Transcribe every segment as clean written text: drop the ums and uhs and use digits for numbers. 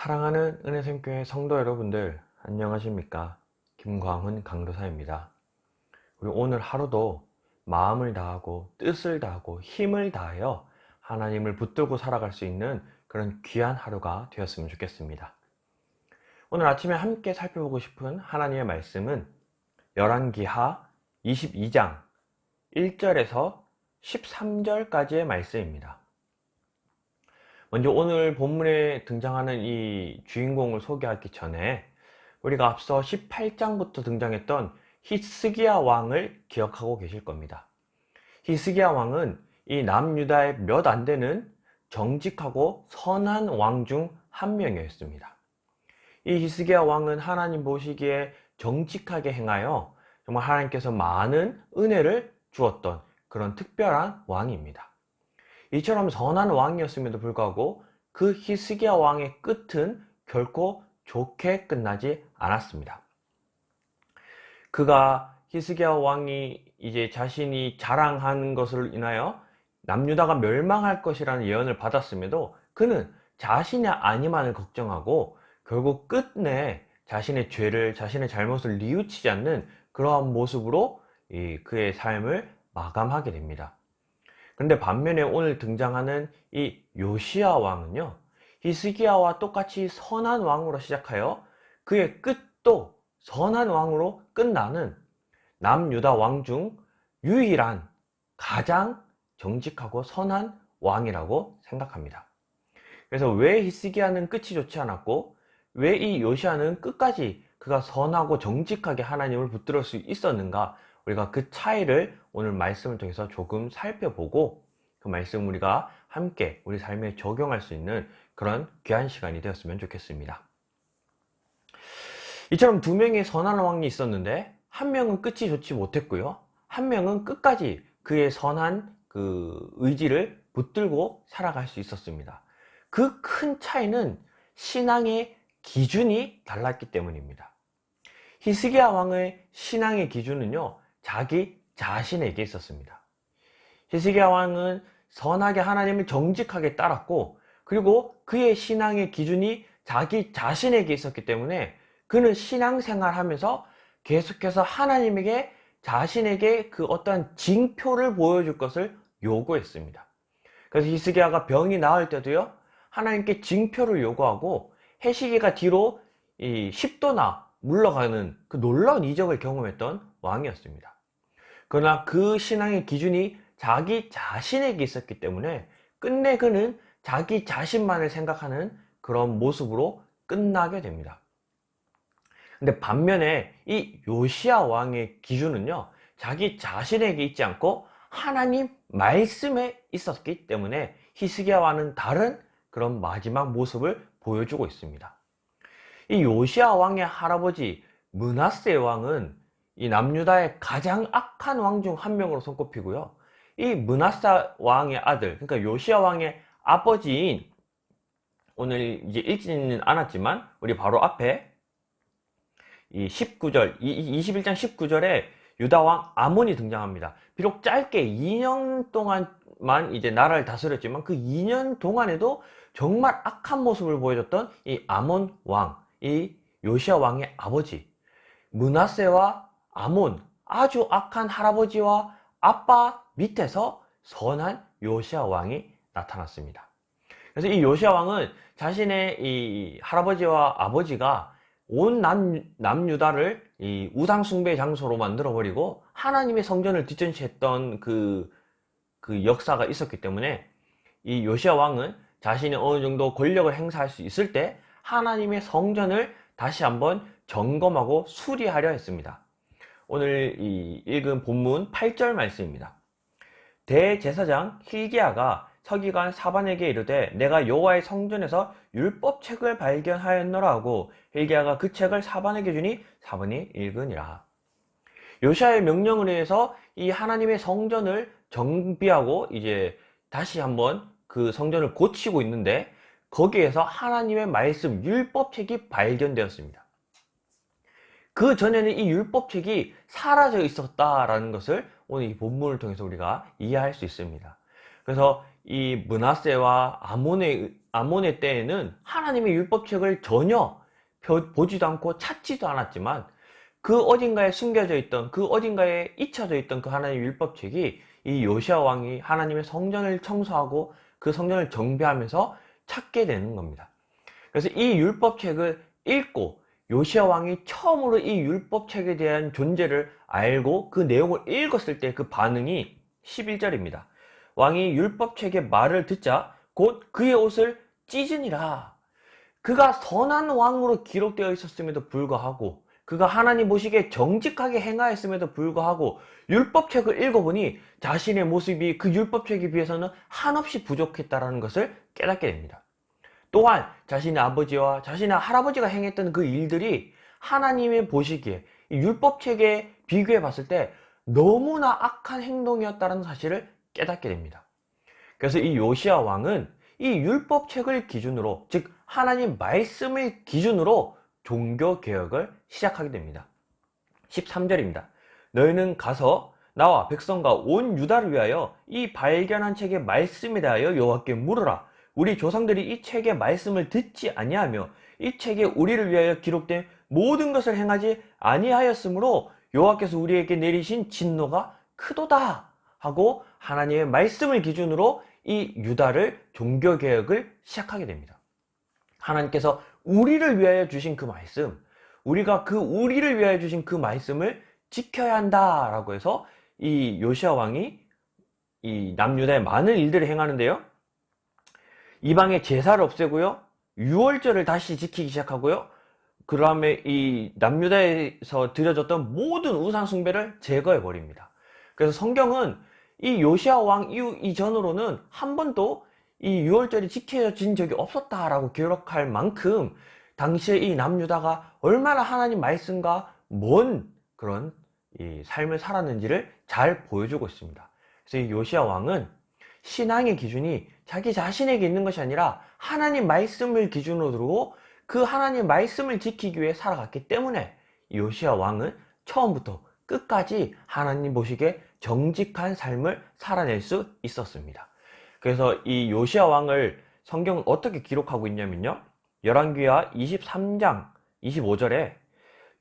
사랑하는 은혜샘교회 성도 여러분들, 안녕하십니까? 김광훈 강도사입니다. 우리 오늘 하루도 마음을 다하고 뜻을 다하고 힘을 다하여 하나님을 붙들고 살아갈 수 있는 그런 귀한 하루가 되었으면 좋겠습니다. 오늘 아침에 함께 살펴보고 싶은 하나님의 말씀은 열왕기하 22장 1절에서 13절까지의 말씀입니다. 먼저 오늘 본문에 등장하는 이 주인공을 소개하기 전에 우리가 앞서 18장부터 등장했던 히스기야 왕을 기억하고 계실 겁니다. 히스기야 왕은 이 남유다의 몇 안 되는 정직하고 선한 왕 중 한 명이었습니다. 이 히스기야 왕은 하나님 보시기에 정직하게 행하여 정말 하나님께서 많은 은혜를 주었던 그런 특별한 왕입니다. 이처럼 선한 왕이었음에도 불구하고 그 히스기야 왕의 끝은 결코 좋게 끝나지 않았습니다. 그가 히스기야 왕이 이제 자신이 자랑하는 것을 인하여 남유다가 멸망할 것이라는 예언을 받았음에도 그는 자신의 안위만을 걱정하고 결국 끝내 자신의 죄를, 자신의 잘못을 뉘우치지 않는 그러한 모습으로 그의 삶을 마감하게 됩니다. 그런데 반면에 오늘 등장하는 이 요시야 왕은요, 히스기야와 똑같이 선한 왕으로 시작하여 그의 끝도 선한 왕으로 끝나는 남유다 왕 중 유일한 가장 정직하고 선한 왕이라고 생각합니다. 그래서 왜 히스기야는 끝이 좋지 않았고 왜 이 요시야는 끝까지 그가 선하고 정직하게 하나님을 붙들을 수 있었는가, 우리가 그 차이를 오늘 말씀을 통해서 조금 살펴보고 그 말씀 우리가 함께 우리 삶에 적용할 수 있는 그런 귀한 시간이 되었으면 좋겠습니다. 이처럼 두 명의 선한 왕이 있었는데 한 명은 끝이 좋지 못했고요, 한 명은 끝까지 그의 선한 그 의지를 붙들고 살아갈 수 있었습니다. 그 큰 차이는 신앙의 기준이 달랐기 때문입니다. 히스기야 왕의 신앙의 기준은요, 자기 자신에게 있었습니다. 히스기야 왕은 선하게 하나님을 정직하게 따랐고, 그리고 그의 신앙의 기준이 자기 자신에게 있었기 때문에 그는 신앙생활 하면서 계속해서 하나님에게 자신에게 그 어떤 징표를 보여줄 것을 요구했습니다. 그래서 히스기야가 병이 나을 때도요, 하나님께 징표를 요구하고 해시기가 뒤로 10도나 물러가는 그 놀라운 이적을 경험했던 왕이었습니다. 그러나 그 신앙의 기준이 자기 자신에게 있었기 때문에 끝내 그는 자기 자신만을 생각하는 그런 모습으로 끝나게 됩니다. 근데 반면에 이 요시야 왕의 기준은요, 자기 자신에게 있지 않고 하나님 말씀에 있었기 때문에 히스기야와는 다른 그런 마지막 모습을 보여주고 있습니다. 이 요시야 왕의 할아버지 므낫세 왕은 이 남유다의 가장 악한 왕 중 한 명으로 손꼽히고요, 이 므낫세 왕의 아들, 그러니까 요시야 왕의 아버지인, 오늘 이제 읽지는 않았지만 우리 바로 앞에 이 19절, 21장 19절에 유다 왕 아몬이 등장합니다. 비록 짧게 2년 동안만 이제 나라를 다스렸지만 그 2년 동안에도 정말 악한 모습을 보여줬던 이 아몬 왕, 이 요시야 왕의 아버지 므낫세와 아몬, 아주 악한 할아버지와 아빠 밑에서 선한 요시야 왕이 나타났습니다. 그래서 이 요시야 왕은 자신의 이 할아버지와 아버지가 온 남유다를 이 우상숭배 장소로 만들어버리고 하나님의 성전을 뒷전시했던 그 역사가 있었기 때문에 이 요시야 왕은 자신이 어느 정도 권력을 행사할 수 있을 때 하나님의 성전을 다시 한번 점검하고 수리하려 했습니다. 오늘 이 읽은 본문 8절 말씀입니다. 대제사장 hil기야가 서기관 사반에게 이르되 내가 여호와의 성전에서 율법책을 발견하였노라 하고 hil기야가 그 책을 사반에게 주니 사반이 읽으니라. 요시야의 명령을 의해서 이 하나님의 성전을 정비하고 이제 다시 한번 그 성전을 고치고 있는데 거기에서 하나님의 말씀 율법책이 발견되었습니다. 그 전에는 이 율법책이 사라져 있었다라는 것을 오늘 이 본문을 통해서 우리가 이해할 수 있습니다. 그래서 이 므낫세와 아몬의 아몬의 때에는 하나님의 율법책을 전혀 보지도 않고 찾지도 않았지만 그 어딘가에 숨겨져 있던, 그 어딘가에 잊혀져 있던 그 하나님의 율법책이 이 요시야 왕이 하나님의 성전을 청소하고 그 성전을 정비하면서 찾게 되는 겁니다. 그래서 이 율법책을 읽고 요시야 왕이 처음으로 이 율법책에 대한 존재를 알고 그 내용을 읽었을 때 그 반응이 11절입니다. 왕이 율법책의 말을 듣자 곧 그의 옷을 찢으니라. 그가 선한 왕으로 기록되어 있었음에도 불구하고, 그가 하나님 보시기에 정직하게 행하였음에도 불구하고 율법책을 읽어보니 자신의 모습이 그 율법책에 비해서는 한없이 부족했다는 것을 깨닫게 됩니다. 또한 자신의 아버지와 자신의 할아버지가 행했던 그 일들이 하나님의 보시기에 이 율법책에 비교해 봤을 때 너무나 악한 행동이었다는 사실을 깨닫게 됩니다. 그래서 이 요시야 왕은 이 율법책을 기준으로, 즉 하나님 말씀을 기준으로 종교개혁을 시작하게 됩니다. 13절입니다. 너희는 가서 나와 백성과 온 유다를 위하여 이 발견한 책의 말씀에 대하여 여호와께 물으라. 우리 조상들이 이 책의 말씀을 듣지 아니하며 이 책에 우리를 위하여 기록된 모든 것을 행하지 아니하였으므로 여호와께서 우리에게 내리신 진노가 크도다 하고 하나님의 말씀을 기준으로 이 유다를 종교개혁을 시작하게 됩니다. 하나님께서 우리를 위하여 주신 그 말씀, 우리가 그 우리를 위하여 주신 그 말씀을 지켜야 한다라고 해서 이 요시야 왕이 이 남유다의 많은 일들을 행하는데요. 이방의 제사를 없애고요. 유월절을 다시 지키기 시작하고요. 그 다음에 이 남유다에서 드려졌던 모든 우상 숭배를 제거해 버립니다. 그래서 성경은 이 요시야 왕 이전으로는 한 번도 이 유월절이 지켜진 적이 없었다라고 기록할 만큼 당시에 이 남유다가 얼마나 하나님 말씀과 먼 그런 이 삶을 살았는지를 잘 보여주고 있습니다. 그래서 이 요시야 왕은 신앙의 기준이 자기 자신에게 있는 것이 아니라 하나님 말씀을 기준으로 두고 그 하나님 말씀을 지키기 위해 살아갔기 때문에 요시야 왕은 처음부터 끝까지 하나님 보시기에 정직한 삶을 살아낼 수 있었습니다. 그래서 이 요시야 왕을 성경은 어떻게 기록하고 있냐면요. 열왕기하 23장 25절에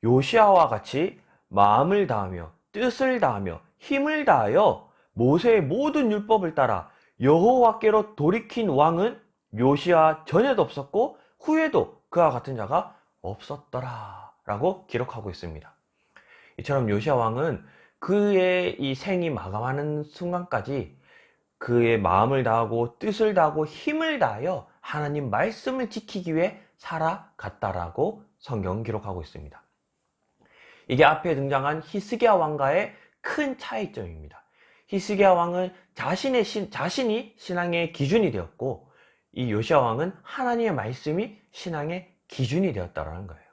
요시야와 같이 마음을 다하며 뜻을 다하며 힘을 다하여 모세의 모든 율법을 따라 여호와께로 돌이킨 왕은 요시야 전에도 없었고 후에도 그와 같은 자가 없었더라 라고 기록하고 있습니다. 이처럼 요시야 왕은 그의 이 생이 마감하는 순간까지 그의 마음을 다하고 뜻을 다하고 힘을 다하여 하나님 말씀을 지키기 위해 살아갔다라고 성경은 기록하고 있습니다. 이게 앞에 등장한 히스기야 왕과의 큰 차이점입니다. 히스기야 왕은 자신이 신앙의 기준이 되었고 이 요시야 왕은 하나님의 말씀이 신앙의 기준이 되었다는 거예요.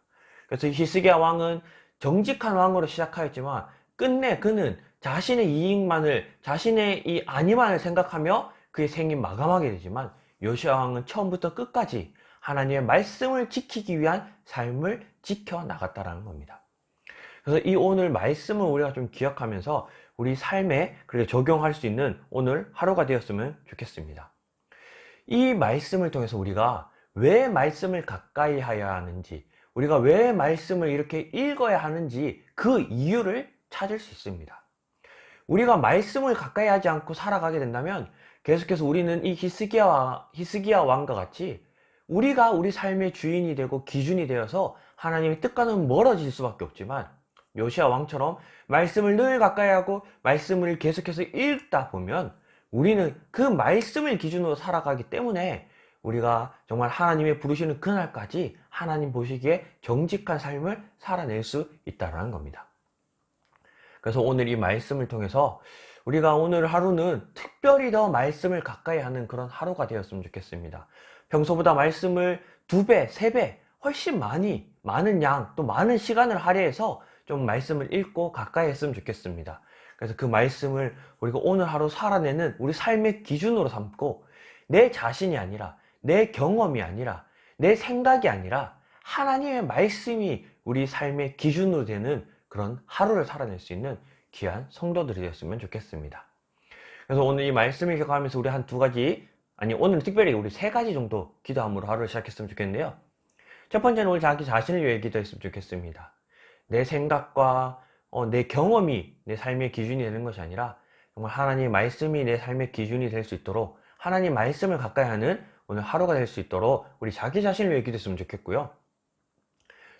그래서 히스기야 왕은 정직한 왕으로 시작하였지만 끝내 그는 자신의 이익만을, 자신의 이 안위만을 생각하며 그의 생이 마감하게 되지만 요시야 왕은 처음부터 끝까지 하나님의 말씀을 지키기 위한 삶을 지켜나갔다는 겁니다. 그래서 이 오늘 말씀을 우리가 좀 기억하면서 우리 삶에 그렇게 적용할 수 있는 오늘 하루가 되었으면 좋겠습니다. 이 말씀을 통해서 우리가 왜 말씀을 가까이 해야 하는지, 우리가 왜 말씀을 이렇게 읽어야 하는지 그 이유를 찾을 수 있습니다. 우리가 말씀을 가까이 하지 않고 살아가게 된다면 계속해서 우리는 이 히스기야 왕과 같이 우리가 우리 삶의 주인이 되고 기준이 되어서 하나님의 뜻과는 멀어질 수밖에 없지만 요시야 왕처럼 말씀을 늘 가까이 하고 말씀을 계속해서 읽다 보면 우리는 그 말씀을 기준으로 살아가기 때문에 우리가 정말 하나님의 부르시는 그날까지 하나님 보시기에 정직한 삶을 살아낼 수 있다는 겁니다. 그래서 오늘 이 말씀을 통해서 우리가 오늘 하루는 특별히 더 말씀을 가까이 하는 그런 하루가 되었으면 좋겠습니다. 평소보다 말씀을 2배, 3배 훨씬 많은 양, 또 많은 시간을 할애해서 좀 말씀을 읽고 가까이 했으면 좋겠습니다. 그래서 그 말씀을 우리가 오늘 하루 살아내는 우리 삶의 기준으로 삼고 내 자신이 아니라 내 경험이 아니라 내 생각이 아니라 하나님의 말씀이 우리 삶의 기준으로 되는 그런 하루를 살아낼 수 있는 귀한 성도들이 되었으면 좋겠습니다. 그래서 오늘 이 말씀을 기억하면서 우리 한 2가지 아니, 오늘은 특별히 우리 세 가지 정도 기도함으로 하루를 시작했으면 좋겠는데요. 첫 번째는 우리 자기 자신을 위해 기도했으면 좋겠습니다. 내 생각과 내 경험이 내 삶의 기준이 되는 것이 아니라 정말 하나님의 말씀이 내 삶의 기준이 될 수 있도록 하나님 말씀을 가까이 하는 오늘 하루가 될 수 있도록 우리 자기 자신을 위해 기도했으면 좋겠고요.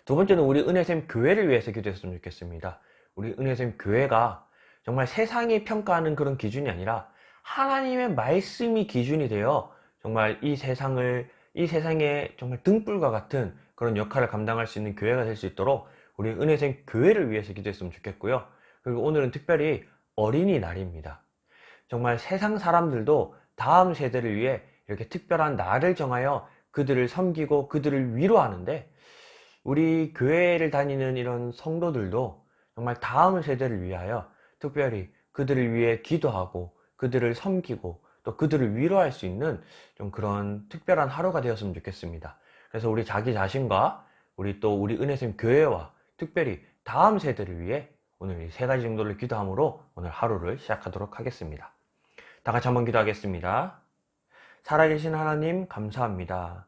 두 번째는 우리 은혜샘 교회를 위해서 기도했으면 좋겠습니다. 우리 은혜샘 교회가 정말 세상이 평가하는 그런 기준이 아니라 하나님의 말씀이 기준이 되어 정말 이 세상에 정말 등불과 같은 그런 역할을 감당할 수 있는 교회가 될 수 있도록 우리 은혜샘 교회를 위해서 기도했으면 좋겠고요. 그리고 오늘은 특별히 어린이날입니다. 정말 세상 사람들도 다음 세대를 위해 이렇게 특별한 날을 정하여 그들을 섬기고 그들을 위로하는데, 우리 교회를 다니는 이런 성도들도 정말 다음 세대를 위하여 특별히 그들을 위해 기도하고 그들을 섬기고 또 그들을 위로할 수 있는 좀 그런 특별한 하루가 되었으면 좋겠습니다. 그래서 우리 자기 자신과 우리 은혜샘 교회와 특별히 다음 세대를 위해 오늘 이 세 가지 정도를 기도함으로 오늘 하루를 시작하도록 하겠습니다. 다 같이 한번 기도하겠습니다. 살아계신 하나님, 감사합니다.